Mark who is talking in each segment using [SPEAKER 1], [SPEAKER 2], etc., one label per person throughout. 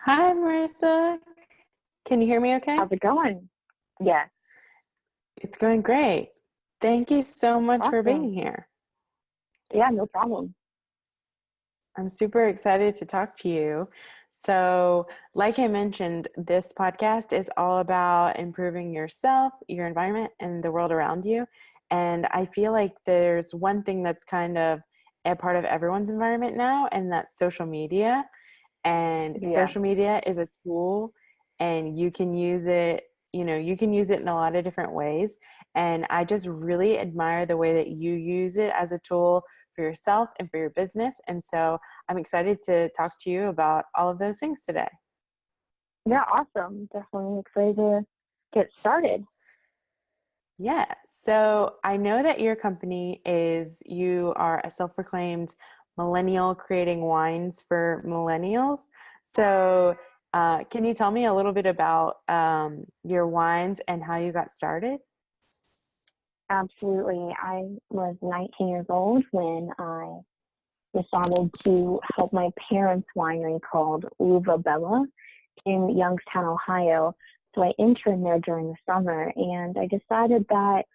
[SPEAKER 1] Hi, Marisa. Can you hear me okay?
[SPEAKER 2] How's it going? Yes.
[SPEAKER 1] It's going great. Thank you so much for
[SPEAKER 2] Awesome.
[SPEAKER 1] being here.
[SPEAKER 2] Yeah, no problem.
[SPEAKER 1] I'm super excited to talk to you. So, like I mentioned, this podcast is all about improving yourself, your environment, and the world around you. And I feel like there's one thing that's kind of a part of everyone's environment now, and that's social media. And
[SPEAKER 2] Yeah.
[SPEAKER 1] social media is a tool and you can use it, you can use it in a lot of different ways. And I just really admire the way that you use it as a tool for yourself and for your business. And so I'm excited to talk to you about all of those things today.
[SPEAKER 2] Yeah, awesome. Definitely excited to get started.
[SPEAKER 1] Yeah. So I know that your company you are a self-proclaimed millennial creating wines for millennials. So can you tell me a little bit about your wines and how you got started?
[SPEAKER 2] Absolutely. I was 19 years old when I decided to help my parents' winery called Uva Bella in Youngstown, Ohio. So I interned there during the summer, and I decided that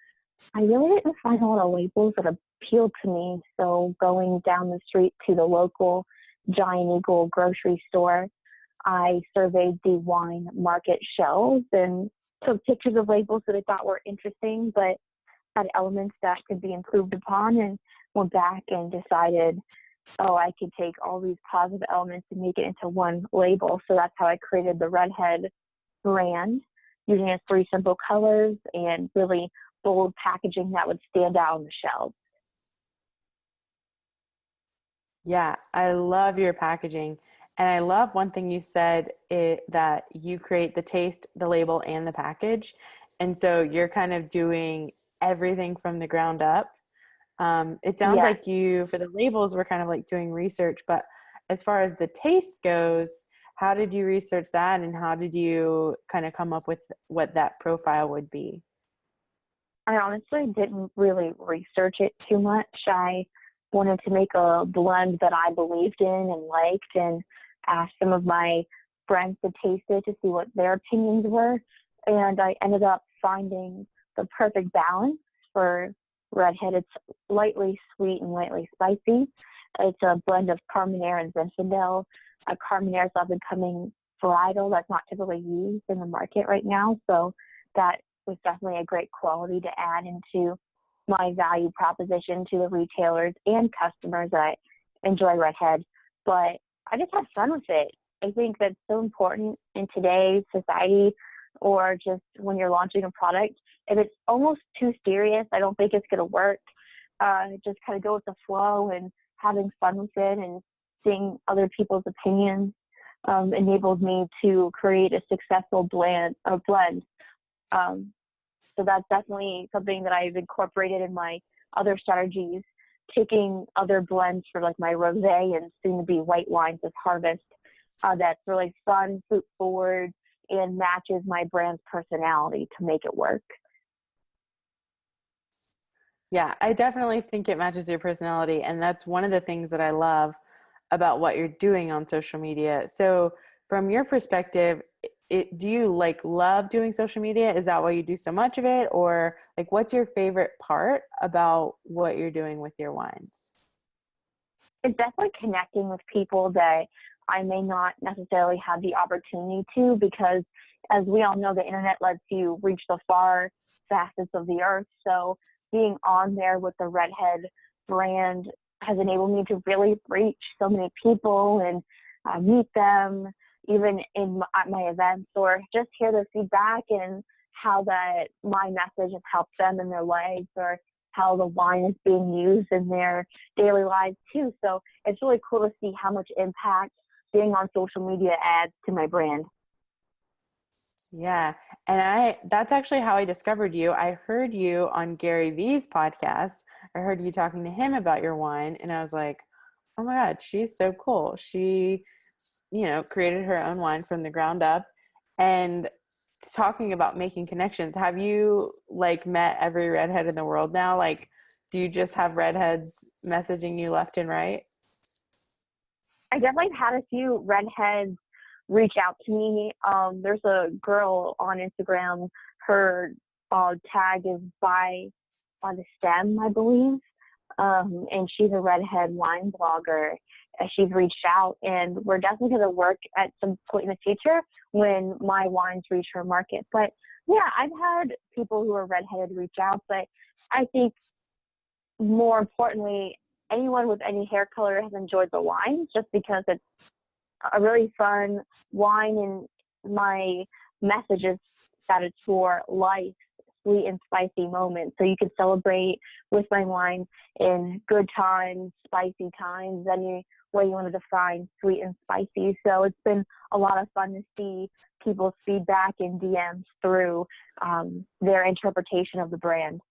[SPEAKER 2] I really didn't find a lot of labels that appealed to me. So going down the street to the local Giant Eagle grocery store, I surveyed the wine market shelves and took pictures of labels that I thought were interesting, but had elements that could be improved upon, and went back and decided, oh, I could take all these positive elements and make it into one label. So that's how I created the Redhead brand, using its three simple colors and really bold packaging that would stand out on the shelves.
[SPEAKER 1] Yeah, I love your packaging. And I love one thing you said that you create the taste, the label, and the package. And so you're kind of doing everything from the ground up. It sounds
[SPEAKER 2] Yes.
[SPEAKER 1] like you, for the labels, were kind of like doing research, but as far as the taste goes, how did you research that and how did you kind of come up with what that profile would be?
[SPEAKER 2] I honestly didn't really research it too much. I wanted to make a blend that I believed in and liked, and asked some of my friends to taste it to see what their opinions were. And I ended up finding the perfect balance for Redhead. It's lightly sweet and lightly spicy. It's a blend of Carmenere and Zinfandel. Carmenere is up and coming varietal that's not typically used in the market right now. So that was definitely a great quality to add into my value proposition to the retailers and customers that enjoy Redhead. But I just had fun with it. I think that's so important in today's society, or just when you're launching a product. If it's almost too serious, I don't think it's going to work. Just kind of go with the flow and having fun with it, and seeing other people's opinions enabled me to create a successful blend. Um, so that's definitely something that I've incorporated in my other strategies, taking other blends for like my rosé and soon to be white wines with Harvest. That's really fun, fruit forward, and matches my brand's personality to make it work.
[SPEAKER 1] Yeah, I definitely think it matches your personality. And that's one of the things that I love about what you're doing on social media. So, from your perspective, do you like love doing social media? Is that why you do so much of it? Or like, what's your favorite part about what you're doing with your wines?
[SPEAKER 2] It's definitely connecting with people that I may not necessarily have the opportunity to, because as we all know, the internet lets you reach the far facets of the earth. So being on there with the Redhead brand has enabled me to really reach so many people and meet them, even at my events, or just hear their feedback and how that my message has helped them in their lives, or how the wine is being used in their daily lives too. So it's really cool to see how much impact being on social media adds to my brand.
[SPEAKER 1] Yeah. And that's actually how I discovered you. I heard you on Gary Vee's podcast. I heard you talking to him about your wine, and I was like, oh my God, she's so cool. She, created her own wine from the ground up. And talking about making connections, have you like met every redhead in the world now? Like, do you just have redheads messaging you left and right?
[SPEAKER 2] I definitely had a few redheads reach out to me. There's a girl on Instagram. Her tag is by on the stem, I believe. And she's a redhead wine blogger. She's reached out, and we're definitely going to work at some point in the future when my wines reach her market. But yeah, I've had people who are redheaded reach out, but I think more importantly, anyone with any hair color has enjoyed the wine just because it's a really fun wine, and my message is that it's for life, sweet and spicy moments. So you can celebrate with my wine in good times, spicy times, any way you want to define sweet and spicy. So it's been a lot of fun to see people's feedback and DMs through their interpretation of the brand.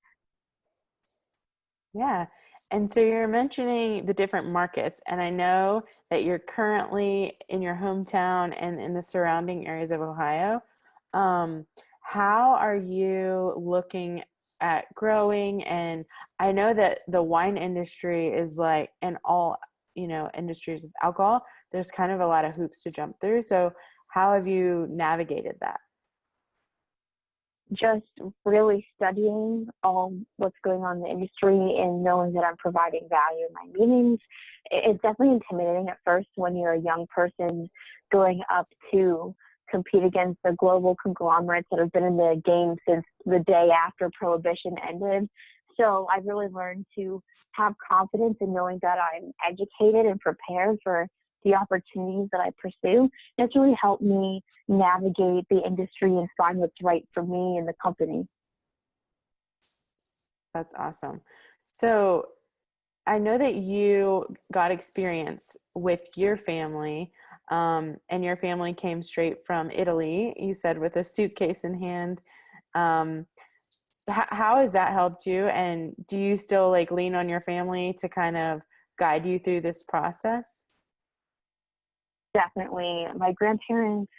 [SPEAKER 1] Yeah. And so you're mentioning the different markets, and I know that you're currently in your hometown and in the surrounding areas of Ohio. How are you looking at growing? And I know that the wine industry is like, and all, industries with alcohol, there's kind of a lot of hoops to jump through. So how have you navigated that?
[SPEAKER 2] Just really studying what's going on in the industry and knowing that I'm providing value in my meetings. It's definitely intimidating at first when you're a young person going up to compete against the global conglomerates that have been in the game since the day after Prohibition ended. So I've really learned to have confidence in knowing that I'm educated and prepared for the opportunities that I pursue. It's really helped me navigate the industry and find what's right for me and the company.
[SPEAKER 1] That's awesome. So I know that you got experience with your family, and your family came straight from Italy, you said, with a suitcase in hand. How has that helped you? And do you still like lean on your family to kind of guide you through this process?
[SPEAKER 2] Definitely. My grandparents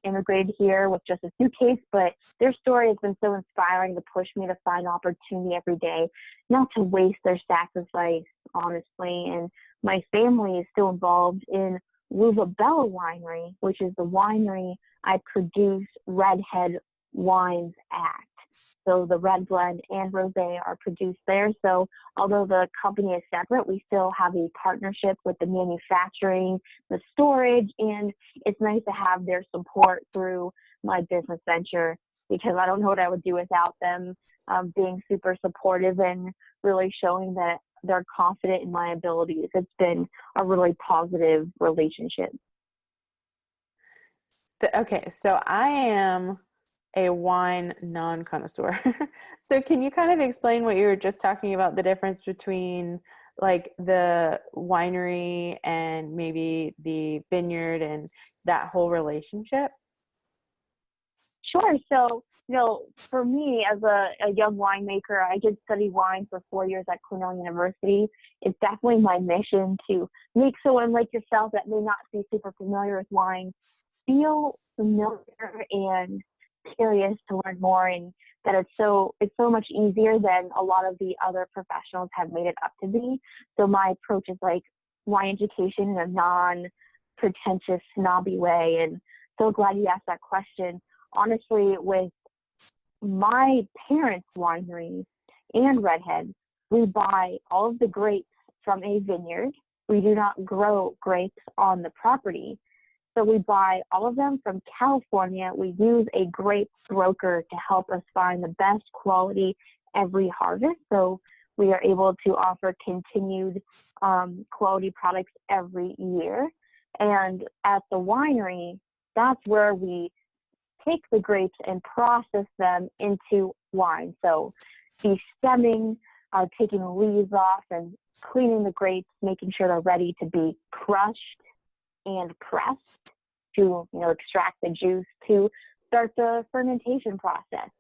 [SPEAKER 2] immigrated here with just a suitcase, but their story has been so inspiring to push me to find opportunity every day, not to waste their sacrifice, honestly. And my family is still involved in Bella Winery, which is the winery I produce redhead wines at. So the red blend and rosé are produced there. So although the company is separate, we still have a partnership with the manufacturing, the storage, and it's nice to have their support through my business venture, because I don't know what I would do without them being super supportive and really showing that they're confident in my abilities. It's been a really positive relationship.
[SPEAKER 1] Okay, so I am a wine non-connoisseur. So can you kind of explain what you were just talking about, the difference between like the winery and maybe the vineyard and that whole relationship?
[SPEAKER 2] Sure. So, for me as a young winemaker, I did study wine for 4 years at Cornell University. It's definitely my mission to make someone like yourself that may not be super familiar with wine feel familiar and curious to learn more, and that it's so much easier than a lot of the other professionals have made it up to be. So my approach is like wine education in a non-pretentious, snobby way. And so glad you asked that question. Honestly, with my parents' winery and Redhead, we buy all of the grapes from a vineyard. We do not grow grapes on the property. So we buy all of them from California. We use a grape broker to help us find the best quality every harvest. So we are able to offer continued quality products every year. And at the winery, that's where we take the grapes and process them into wine. So de-stemming, taking the leaves off and cleaning the grapes, making sure they're ready to be crushed and pressed to extract the juice to start the fermentation process.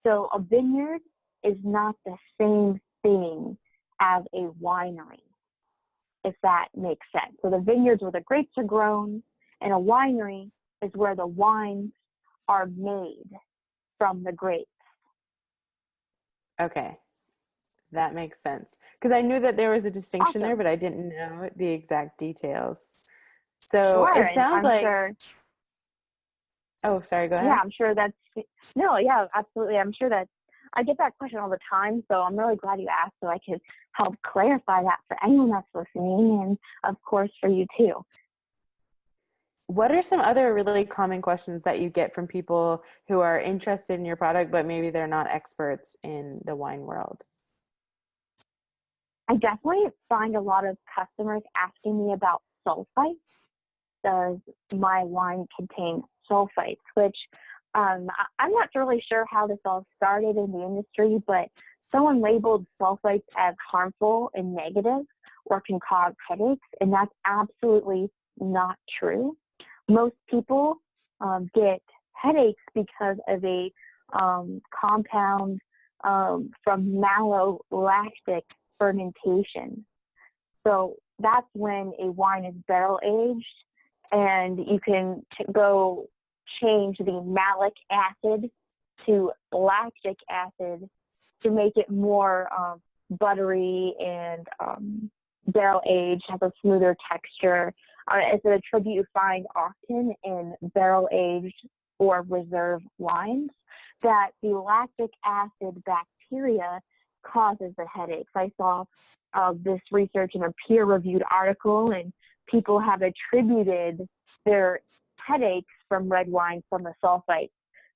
[SPEAKER 2] So a vineyard is not the same thing as a winery, if that makes sense. So the vineyards where the grapes are grown, and a winery is where the wines are made from the grapes.
[SPEAKER 1] Okay, that makes sense. Because I knew that there was a distinction there,
[SPEAKER 2] Awesome.
[SPEAKER 1] but I didn't know the exact details. So
[SPEAKER 2] Sure,
[SPEAKER 1] it
[SPEAKER 2] and
[SPEAKER 1] sounds
[SPEAKER 2] I'm
[SPEAKER 1] like,
[SPEAKER 2] sure,
[SPEAKER 1] oh, sorry, go
[SPEAKER 2] yeah,
[SPEAKER 1] ahead.
[SPEAKER 2] I'm sure that's, no, yeah, absolutely. I'm sure that I get that question all the time, so I'm really glad you asked so I could help clarify that for anyone that's listening, and of course for you too.
[SPEAKER 1] What are some other really common questions that you get from people who are interested in your product, but maybe they're not experts in the wine world?
[SPEAKER 2] I definitely find a lot of customers asking me about sulfites. Does my wine contain sulfites? Which I'm not really sure how this all started in the industry, but someone labeled sulfites as harmful and negative or can cause headaches, and that's absolutely not true. Most people get headaches because of a compound from malolactic fermentation. So that's when a wine is barrel aged, and you can go change the malic acid to lactic acid to make it more buttery and barrel aged, has a smoother texture. It's an attribute you find often in barrel aged or reserve wines, that the lactic acid bacteria causes the headaches. I saw this research in a peer-reviewed article, and people have attributed their headaches from red wine from the sulfites.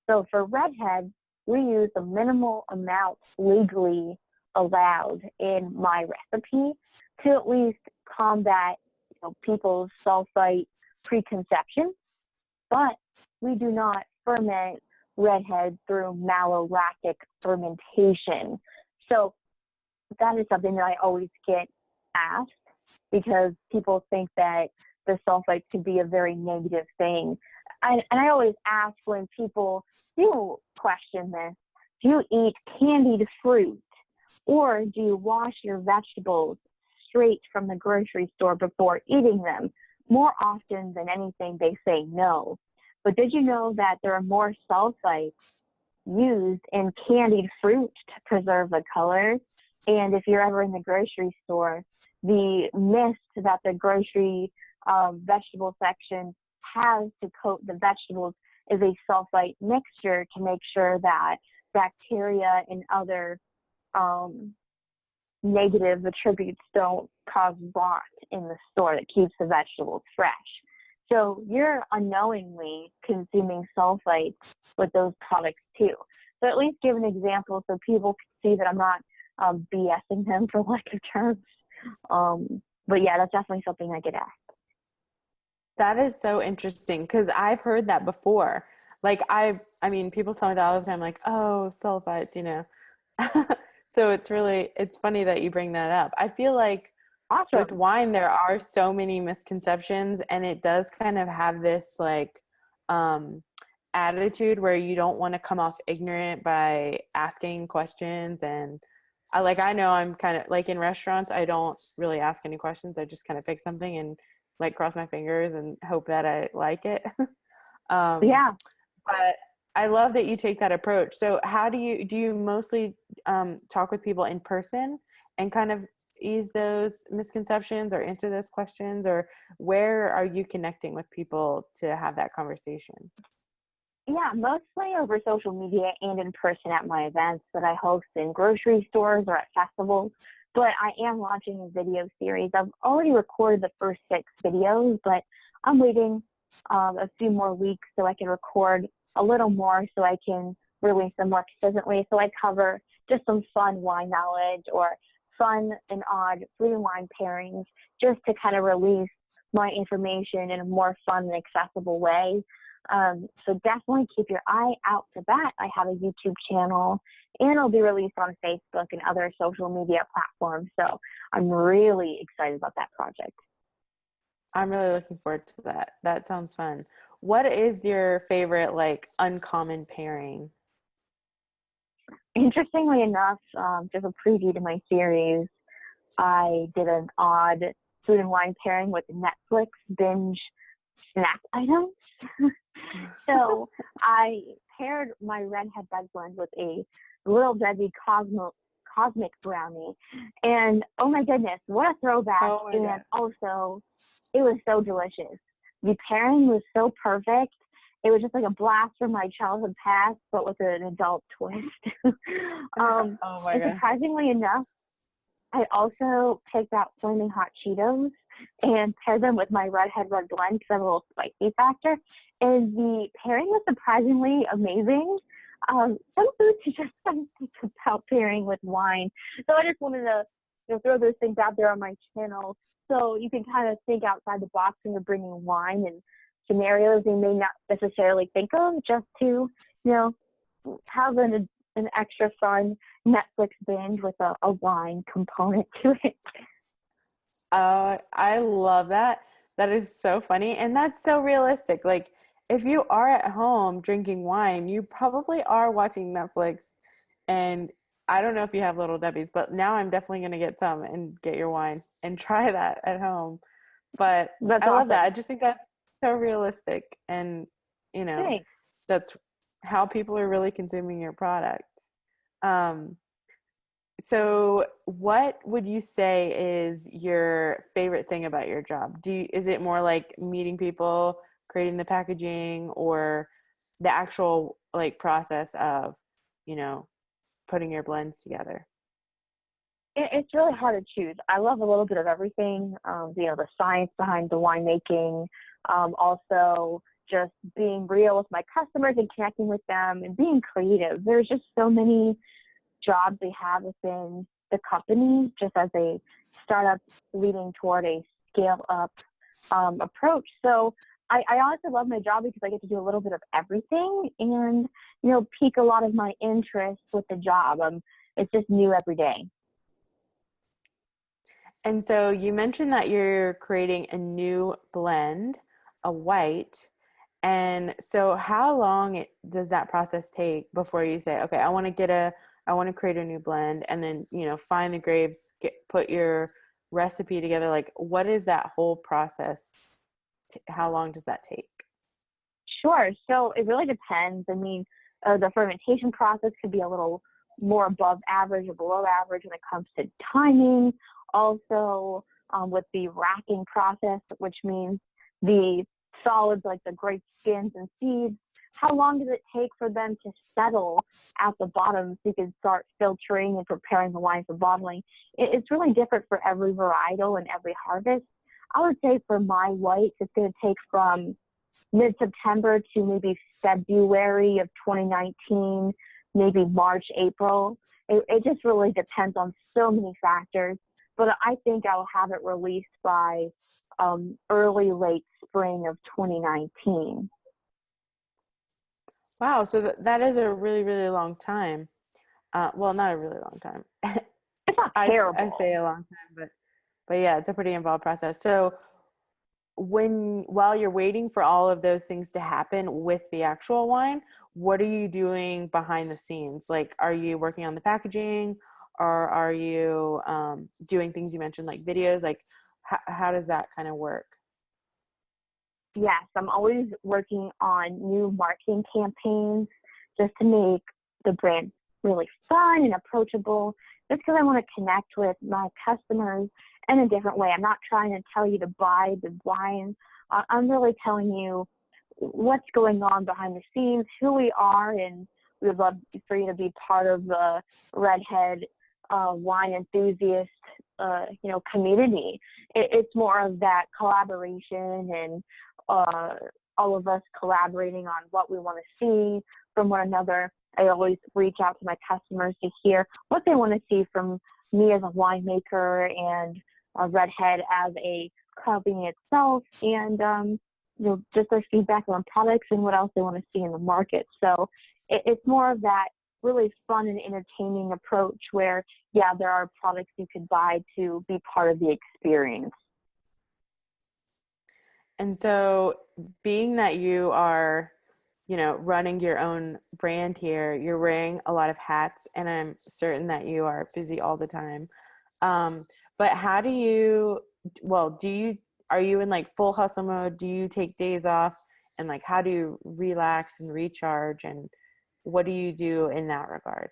[SPEAKER 2] So for redheads, we use the minimal amount legally allowed in my recipe to at least combat people's sulfite preconception, but we do not ferment redhead through malolactic fermentation. So that is something that I always get asked, because people think that the sulfites can be a very negative thing. And I always ask when people do question this, do you eat candied fruit, or do you wash your vegetables straight from the grocery store before eating them? More often than anything, they say no. But did you know that there are more sulfites used in candied fruit to preserve the color? And if you're ever in the grocery store, the mist that the grocery vegetable section has to coat the vegetables is a sulfite mixture to make sure that bacteria and other negative attributes don't cause rot in the store, that keeps the vegetables fresh. So you're unknowingly consuming sulfites with those products too. So at least give an example so people can see that I'm not BSing them, for lack of terms. But yeah, that's definitely something I get asked.
[SPEAKER 1] That is so interesting because I've heard that before. Like I mean, people tell me that all the time, like, oh, sulfites, you know. So it's funny that you bring that up. I feel like with
[SPEAKER 2] Awesome.
[SPEAKER 1] wine, there are so many misconceptions, and it does kind of have this like um, attitude where you don't want to come off ignorant by asking questions. And I know I'm kind of like in restaurants, I don't really ask any questions. I just kind of pick something and like cross my fingers and hope that I like it. um,
[SPEAKER 2] Yeah.
[SPEAKER 1] but I love that you take that approach. So how do you mostly talk with people in person and kind of ease those misconceptions or answer those questions, or where are you connecting with people to have that conversation?
[SPEAKER 2] Yeah, mostly over social media and in person at my events that I host in grocery stores or at festivals. But I am launching a video series. I've already recorded the first 6 videos, but I'm waiting a few more weeks so I can record a little more so I can release them more consistently. So I cover just some fun wine knowledge or fun and odd food and wine pairings, just to kind of release my information in a more fun and accessible way. So definitely keep your eye out for that. I have a YouTube channel, and it'll be released on Facebook and other social media platforms. So I'm really excited about that project.
[SPEAKER 1] I'm really looking forward to that. That sounds fun. What is your favorite like uncommon pairing?
[SPEAKER 2] Interestingly enough, just a preview to my series, I did an odd food and wine pairing with Netflix binge snack items. So I paired my redhead bug blend with a Little Debbie cosmic brownie, and oh my goodness, what a throwback!
[SPEAKER 1] Oh my
[SPEAKER 2] And
[SPEAKER 1] God.
[SPEAKER 2] also, it was so delicious. the pairing was so perfect. It was just like a blast from my childhood past, but with an adult twist.
[SPEAKER 1] Oh my
[SPEAKER 2] And
[SPEAKER 1] god.
[SPEAKER 2] surprisingly enough, I also picked out flaming hot Cheetos and paired them with my redhead red blend because I have a little spicy factor. And the pairing was surprisingly amazing. Some foods you just don't think about pairing with wine. So I just wanted to, throw those things out there on my channel so you can kind of think outside the box when you're bringing wine and scenarios you may not necessarily think of, just to, have an extra fun Netflix binge with a wine component to it.
[SPEAKER 1] I love that. That is so funny. And that's so realistic. Like, if you are at home drinking wine, you probably are watching Netflix. And I don't know if you have Little Debbie's, but now I'm definitely going to get some and get your wine and try that at home. But
[SPEAKER 2] That's
[SPEAKER 1] I love that.
[SPEAKER 2] awesome.
[SPEAKER 1] I just think that's so realistic. And, you know,
[SPEAKER 2] Thanks.
[SPEAKER 1] that's how people are really consuming your product. Um, so what would you say is your favorite thing about your job? Is it more like meeting people, creating the packaging, or the actual like process of, you know, putting your blends together?
[SPEAKER 2] It's really hard to choose. I love a little bit of everything. The science behind the winemaking, also just being real with my customers and connecting with them and being creative. There's just so many jobs they have within the company, just as a startup leading toward a scale up approach. So I honestly love my job because I get to do a little bit of everything and, pique a lot of my interest with the job. It's just new every day.
[SPEAKER 1] And so you mentioned that you're creating a new blend, a white. And so how long does that process take before you say, okay, I want to create a new blend, and then, find the grapes, put your recipe together. Like, what is that whole process? How long does that take?
[SPEAKER 2] Sure. So it really depends. I mean, the fermentation process could be a little more above average or below average when it comes to timing. Also, with the racking process, which means the solids like the grape skins and seeds, how long does it take for them to settle at the bottom so you can start filtering and preparing the wine for bottling? It's really different for every varietal and every harvest. I would say for my whites, it's going to take from mid-September to maybe February of 2019, maybe March, April. It just really depends on so many factors. But I think I'll have it released by early, late spring of 2019.
[SPEAKER 1] Wow. So that is a really, really long time. Well, not a really long time.
[SPEAKER 2] It's not
[SPEAKER 1] I
[SPEAKER 2] terrible.
[SPEAKER 1] say a long time, but yeah, it's a pretty involved process. So while you're waiting for all of those things to happen with the actual wine, what are you doing behind the scenes? Like, are you working on the packaging, or are you doing things you mentioned like videos? Like, how does that kind of work?
[SPEAKER 2] Yes, I'm always working on new marketing campaigns just to make the brand really fun and approachable, just because I want to connect with my customers in a different way. I'm not trying to tell you to buy the wine. I'm really telling you what's going on behind the scenes, who we are, and we would love for you to be part of the Redhead wine enthusiast, community. It's more of that collaboration and all of us collaborating on what we want to see from one another. I always reach out to my customers to hear what they want to see from me as a winemaker and Redhead as a company itself, and just their feedback on products and what else they want to see in the market. So it's more of that really fun and entertaining approach where, yeah, there are products you could buy to be part of the experience.
[SPEAKER 1] And so, being that you are, running your own brand here, you're wearing a lot of hats, and I'm certain that you are busy all the time. But how do you, well, are you in like full hustle mode? Do you take days off? And like, how do you relax and recharge? And what do you do in that regard?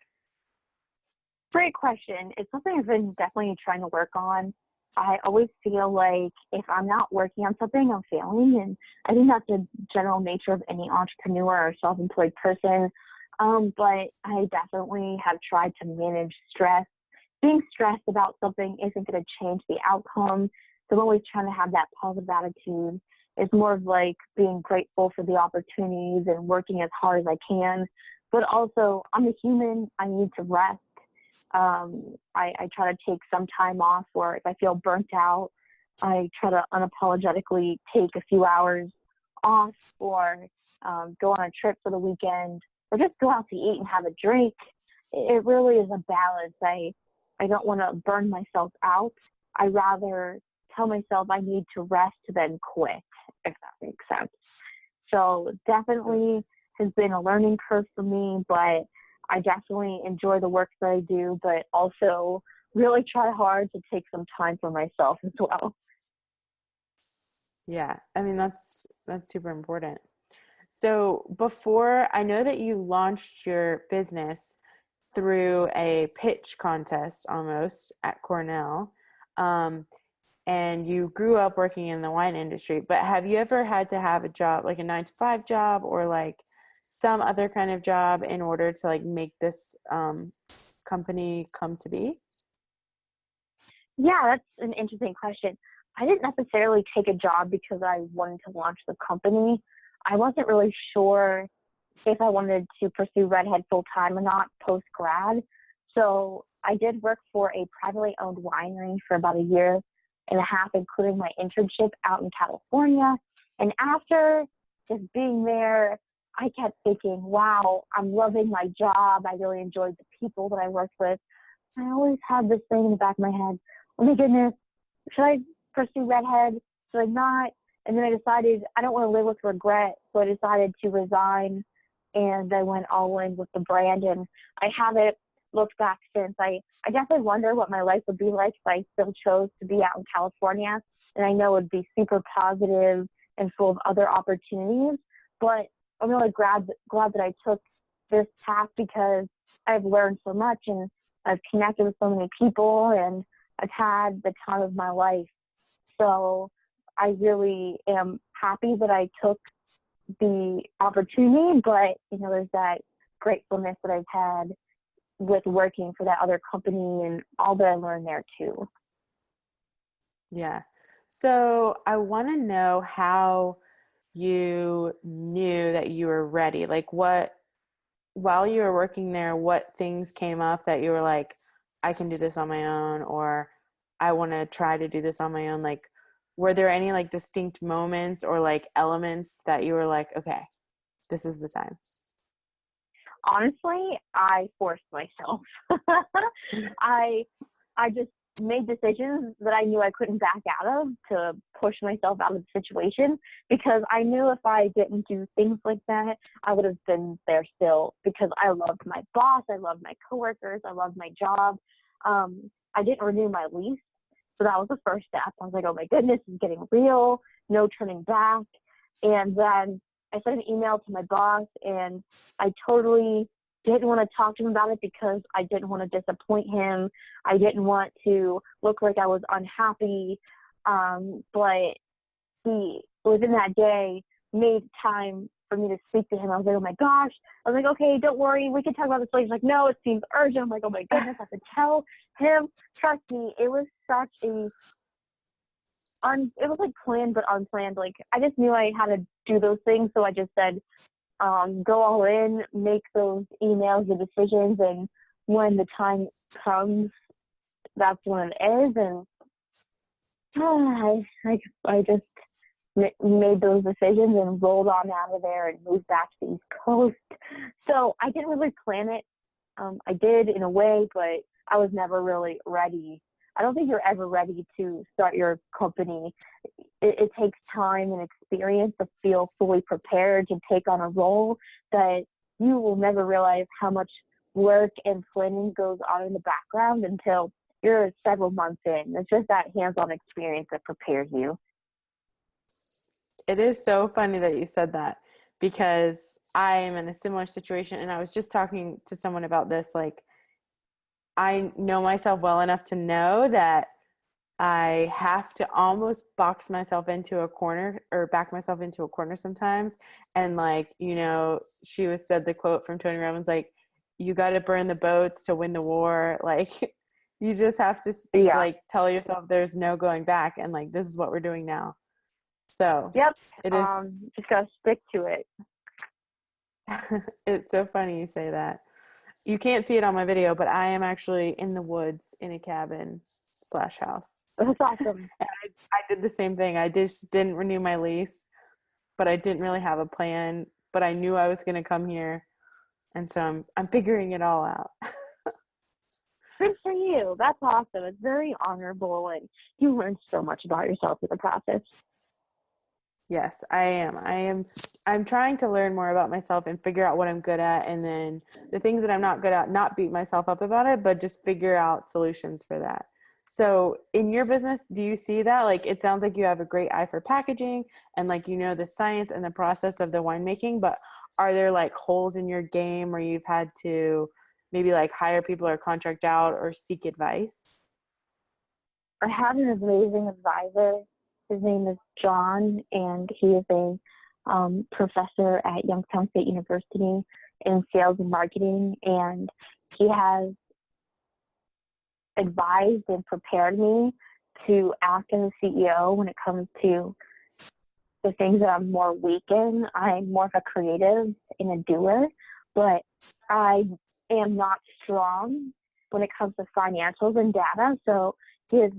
[SPEAKER 2] Great question. It's something I've been definitely trying to work on. I always feel like if I'm not working on something, I'm failing. And I think that's the general nature of any entrepreneur or self-employed person. But I definitely have tried to manage stress. Being stressed about something isn't going to change the outcome. So I'm always trying to have that positive attitude. It's more of like being grateful for the opportunities and working as hard as I can. But also, I'm a human. I need to rest. I try to take some time off, or if I feel burnt out, I try to unapologetically take a few hours off, or go on a trip for the weekend, or just go out to eat and have a drink. It really is a balance. I don't want to burn myself out. I rather tell myself I need to rest then quit, if that makes sense. So definitely has been a learning curve for me, but I definitely enjoy the work that I do, but also really try hard to take some time for myself as well.
[SPEAKER 1] Yeah, I mean that's super important. So before, I know that you launched your business through a pitch contest almost at Cornell, um, and you grew up working in the wine industry. But have you ever had to have a job, like a 9 to 5 job, or like some other kind of job in order to like make this company come to be?
[SPEAKER 2] Yeah, that's an interesting question. I didn't necessarily take a job because I wanted to launch the company. I wasn't really sure if I wanted to pursue Redhead full time or not post grad. So I did work for a privately owned winery for about a year and a half, including my internship out in California. And after just being there, I kept thinking, wow, I'm loving my job. I really enjoyed the people that I worked with. I always had this thing in the back of my head, oh my goodness, should I pursue Redhead? Should I not? And then I decided I don't want to live with regret. So I decided to resign, and I went all in with the brand. And I haven't looked back since. I definitely wonder what my life would be like if I still chose to be out in California. And I know it would be super positive and full of other opportunities. But I'm really glad that I took this path because I've learned so much and I've connected with so many people and I've had the time of my life. So I really am happy that I took the opportunity, but there's that gratefulness that I've had with working for that other company and all that I learned there too.
[SPEAKER 1] Yeah. So I want to know how you knew that you were ready. Like while you were working there, what things came up that you were like, I can do this on my own, or I want to try to do this on my own? Like, were there any like distinct moments or like elements that you were like, okay, this is the time?
[SPEAKER 2] Honestly, I forced myself. I just made decisions that I knew I couldn't back out of to push myself out of the situation, because I knew if I didn't do things like that, I would have been there still, because I loved my boss, I loved my coworkers, I loved my job. I didn't renew my lease. So that was the first step. I was like, oh my goodness, it's getting real, no turning back. And then I sent an email to my boss, and I totally didn't want to talk to him about it because I didn't want to disappoint him. I didn't want to look like I was unhappy. But he, within that day, made time for me to speak to him. I was like, oh my gosh. I was like, okay, don't worry, we can talk about this later. He's like, no, it seems urgent. I'm like, oh my goodness, I have to tell him. Trust me, it was such a it was like planned but unplanned. Like I just knew I had to do those things, so I just said, go all in, make those emails, the decisions, and when the time comes, that's when it is. And I just made those decisions and rolled on out of there and moved back to the East Coast. So I didn't really plan it. I did in a way, but I was never really ready. I don't think you're ever ready to start your company. It takes time and experience to feel fully prepared to take on a role that you will never realize how much work and planning goes on in the background until you're several months in. It's just that hands-on experience that prepares you.
[SPEAKER 1] It is so funny that you said that, because I am in a similar situation, and I was just talking to someone about this. Like, I know myself well enough to know that I have to almost box myself into a corner or back myself into a corner sometimes. And like, she was said the quote from Tony Robbins, like, you got to burn the boats to win the war. Like, you just have to
[SPEAKER 2] Yeah.
[SPEAKER 1] like tell yourself there's no going back. And like, this is what we're doing now. So
[SPEAKER 2] Yep.
[SPEAKER 1] it is.
[SPEAKER 2] Just gotta stick to it.
[SPEAKER 1] It's so funny you say that. You can't see it on my video, but I am actually in the woods in a cabin / house.
[SPEAKER 2] That's awesome.
[SPEAKER 1] And I did the same thing. I just didn't renew my lease, but I didn't really have a plan. But I knew I was going to come here, and so I'm figuring it all out.
[SPEAKER 2] Good for you. That's awesome. It's very honorable, and you learn so much about yourself in the process.
[SPEAKER 1] Yes, I am. I'm trying to learn more about myself and figure out what I'm good at, and then the things that I'm not good at, not beat myself up about it, but just figure out solutions for that. So in your business, do you see that? Like, it sounds like you have a great eye for packaging and like, the science and the process of the winemaking, but are there like holes in your game where you've had to maybe like hire people or contract out or seek advice?
[SPEAKER 2] I have an amazing advisor. His name is John, and he is a professor at Youngstown State University in sales and marketing, and he has advised and prepared me to act as a CEO when it comes to the things that I'm more weak in. I'm more of a creative and a doer, but I am not strong when it comes to financials and data. So he is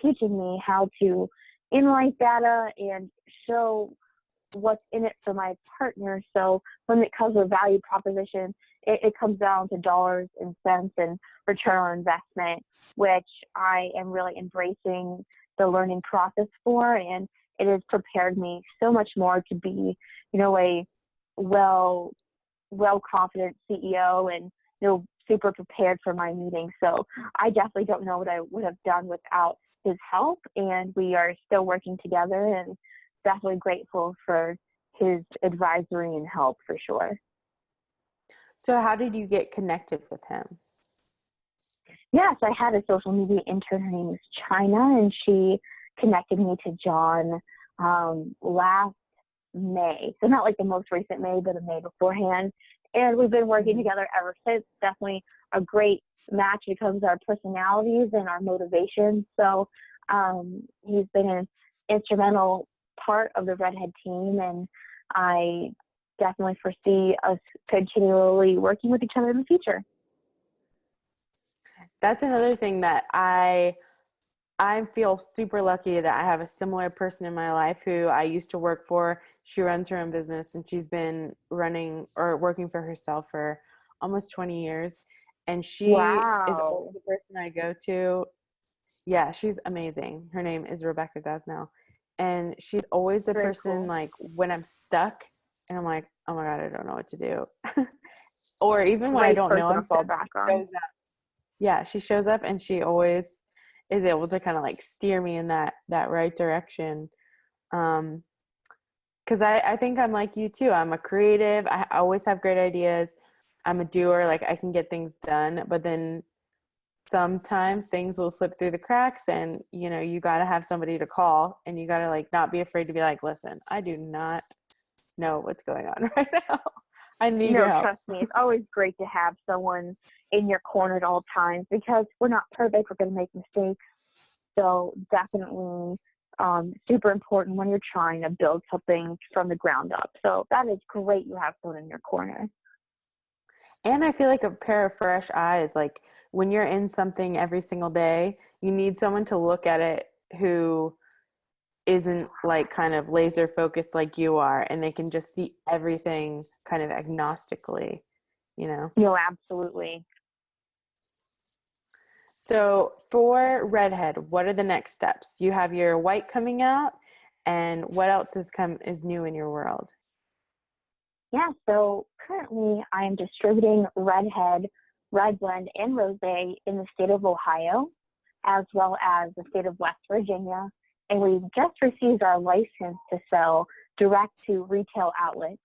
[SPEAKER 2] teaching me how to analyze data and show what's in it for my partner. So when it comes to value proposition, it comes down to dollars and cents and return on investment, which I am really embracing the learning process for, and it has prepared me so much more to be, a well confident CEO and super prepared for my meetings. So I definitely don't know what I would have done without his help, and we are still working together, and definitely grateful for his advisory and help for sure.
[SPEAKER 1] So how did you get connected with him?
[SPEAKER 2] Yes, I had a social media intern. Her name is China, and she connected me to John last May. So not like the most recent May, but the May beforehand. And we've been working together ever since. Definitely a great match when it comes to our personalities and our motivations. So he's been an instrumental part of the Redhead team, and I definitely foresee us continually working with each other in the future.
[SPEAKER 1] That's another thing that I feel super lucky that I have a similar person in my life who I used to work for. She runs her own business, and she's been running or working for herself for almost 20 years. And she is always the person I go to. Yeah, she's amazing. Her name is Rebecca Gosnell. And she's always the
[SPEAKER 2] Very
[SPEAKER 1] person
[SPEAKER 2] cool.
[SPEAKER 1] like when I'm stuck and I'm like, oh my God, I don't know what to do. Or even when I don't know I'm stuck, she shows up and she always is able to kind of like steer me in that right direction. Because I think I'm like you too. I'm a creative. I always have great ideas. I'm a doer. Like I can get things done, but then sometimes things will slip through the cracks, and you got to have somebody to call, and you got to like not be afraid to be like, listen, I do not know what's going on right now. I need your help.
[SPEAKER 2] Trust me, it's always great to have someone in your corner at all times, because we're not perfect. We're going to make mistakes. So definitely super important when you're trying to build something from the ground up. So that is great you have someone in your corner.
[SPEAKER 1] And I feel like a pair of fresh eyes, like when you're in something every single day, you need someone to look at it who isn't like kind of laser focused like you are, and they can just see everything kind of agnostically,
[SPEAKER 2] No, absolutely.
[SPEAKER 1] So for Redhead, what are the next steps? You have your white coming out, and what else is new in your world?
[SPEAKER 2] Yeah, so currently I am distributing Redhead, Red Blend, and Rosé in the state of Ohio, as well as the state of West Virginia. And we just received our license to sell direct to retail outlets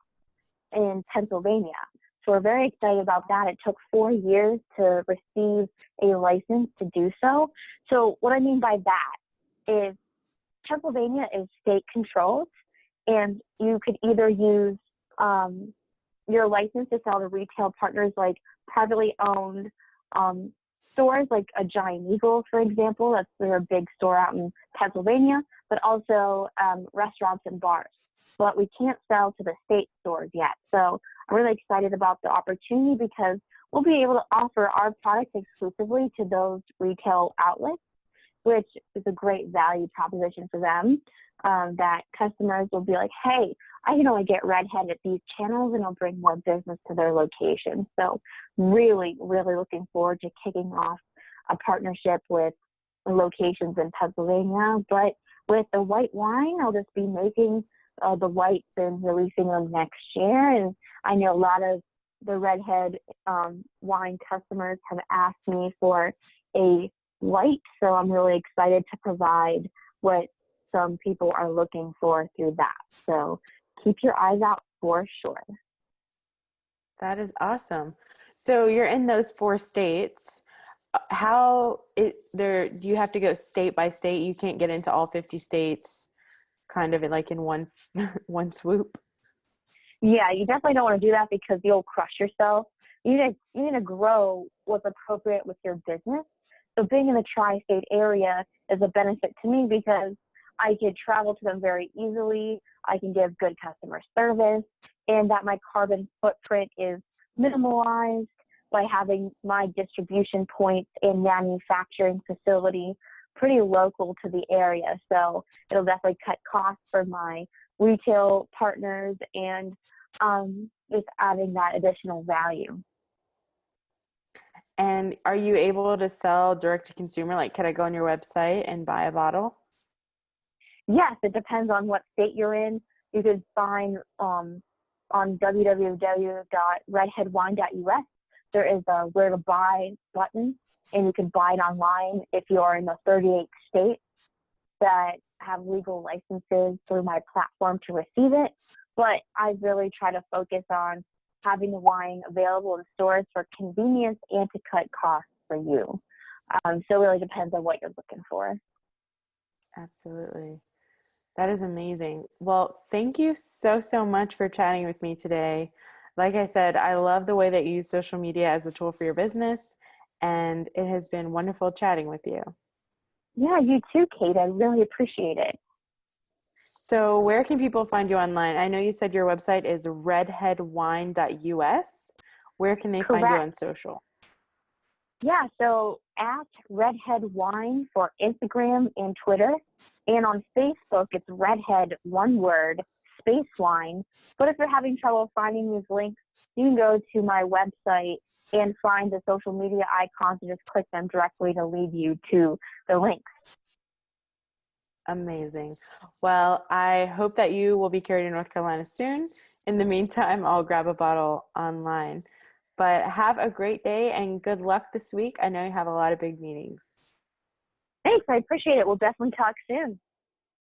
[SPEAKER 2] in Pennsylvania. So we're very excited about that. It took 4 years to receive a license to do so. So what I mean by that is Pennsylvania is state controlled, and you could either use your license to sell to retail partners like privately owned stores like a Giant Eagle, for example. That's their big store out in Pennsylvania, but also restaurants and bars. But we can't sell to the state stores yet. So I'm really excited about the opportunity because we'll be able to offer our products exclusively to those retail outlets, which is a great value proposition for them, that customers will be like, hey, I can only get Redhead at these channels, and it'll bring more business to their location. So really, really looking forward to kicking off a partnership with locations in Pennsylvania. But with the white wine, I'll just be making the whites and releasing them next year. And I know a lot of the Redhead wine customers have asked me for a white, so I'm really excited to provide what some people are looking for through that. So keep your eyes out for sure.
[SPEAKER 1] That is awesome. So you're in those 4 states. Do you have to go state by state? You can't get into all 50 states kind of like in one swoop?
[SPEAKER 2] Yeah, you definitely don't want to do that because you'll crush yourself. You need to grow what's appropriate with your business. So being in the tri-state area is a benefit to me because I could travel to them very easily. I can give good customer service, and that my carbon footprint is minimalized by having my distribution points and manufacturing facility pretty local to the area. So it'll definitely cut costs for my retail partners and just adding that additional value.
[SPEAKER 1] And are you able to sell direct to consumer? Like, could I go on your website and buy a bottle?
[SPEAKER 2] Yes, it depends on what state you're in. You could find on www.redheadwine.us. There is a where to buy button, and you can buy it online if you are in the 38 states that have legal licenses through my platform to receive it. But I really try to focus on having the wine available in stores for convenience and to cut costs for you. So it really depends on what you're looking for.
[SPEAKER 1] Absolutely. That is amazing. Well, thank you so much for chatting with me today. Like I said, I love the way that you use social media as a tool for your business, and it has been wonderful chatting with you.
[SPEAKER 2] Yeah, you too, Kate. I really appreciate it.
[SPEAKER 1] So where can people find you online? I know you said your website is redheadwine.us. Where can they find you on social?
[SPEAKER 2] Yeah, so at Redhead Wine for Instagram and Twitter. And on Facebook, it's Redhead, one word, space wine. But if you're having trouble finding these links, you can go to my website and find the social media icons and just click them directly to lead you to the links.
[SPEAKER 1] Amazing. Well, I hope that you will be carried in North Carolina soon. In the meantime, I'll grab a bottle online. But have a great day and good luck this week. I know you have a lot of big meetings.
[SPEAKER 2] Thanks. I appreciate it. We'll definitely talk soon.